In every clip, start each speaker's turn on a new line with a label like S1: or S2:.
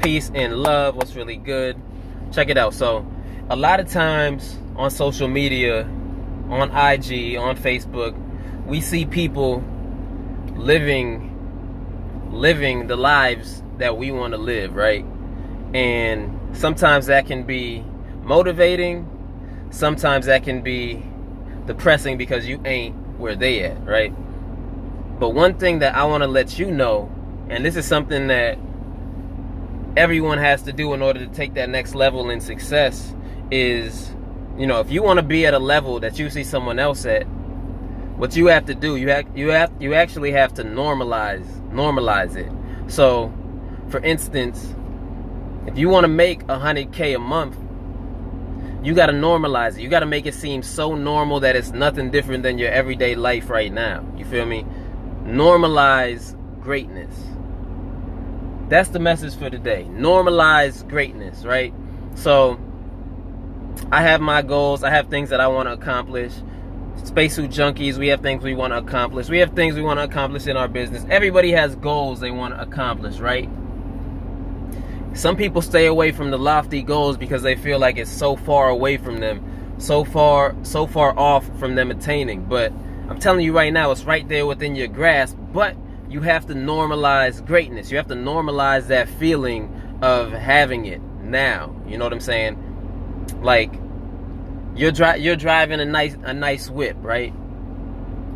S1: Peace and love. What's really good? Check it out. So a lot of times on social media, on IG, on Facebook, we see people living the lives that we want to live, right? And sometimes that can be motivating, sometimes that can be depressing because you ain't where they at, right? But one thing that I want to let you know, and this is something that everyone has to do in order to take that next level in success, is, if you want to be at a level that you see someone else at, what you have to do, you actually have to normalize it. So, for instance, if you want to make $100K a month, you got to normalize it. You got to make it seem so normal that it's nothing different than your everyday life right now. You feel me? Normalize greatness. That's the message for today. Normalize greatness, right? So, I have my goals. I have things that I want to accomplish. Spacesuit junkies, we have things we want to accomplish. We have things we want to accomplish in our business. Everybody has goals they want to accomplish, right? Some people stay away from the lofty goals because they feel like it's so far away from them, so far off from them attaining. But I'm telling you right now, it's right there within your grasp. But you have to normalize greatness. You have to normalize that feeling of having it now. You know what I'm saying? Like, you're driving a nice whip, right?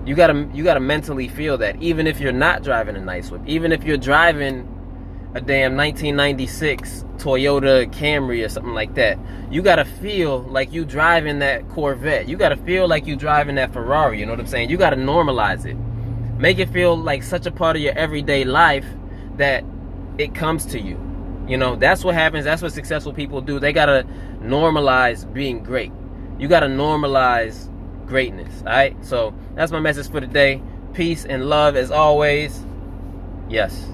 S1: You gotta mentally feel that, even if you're not driving a nice whip, even if you're driving a damn 1996 Toyota Camry or something like that, you gotta feel like you driving that Corvette. You gotta feel like you driving that Ferrari. You know what I'm saying? You gotta normalize it, make it feel like such a part of your everyday life that it comes to you. That's what happens. That's what successful people do. They gotta normalize being great. You got to normalize greatness, all right? So that's my message for today. Peace and love as always. Yes.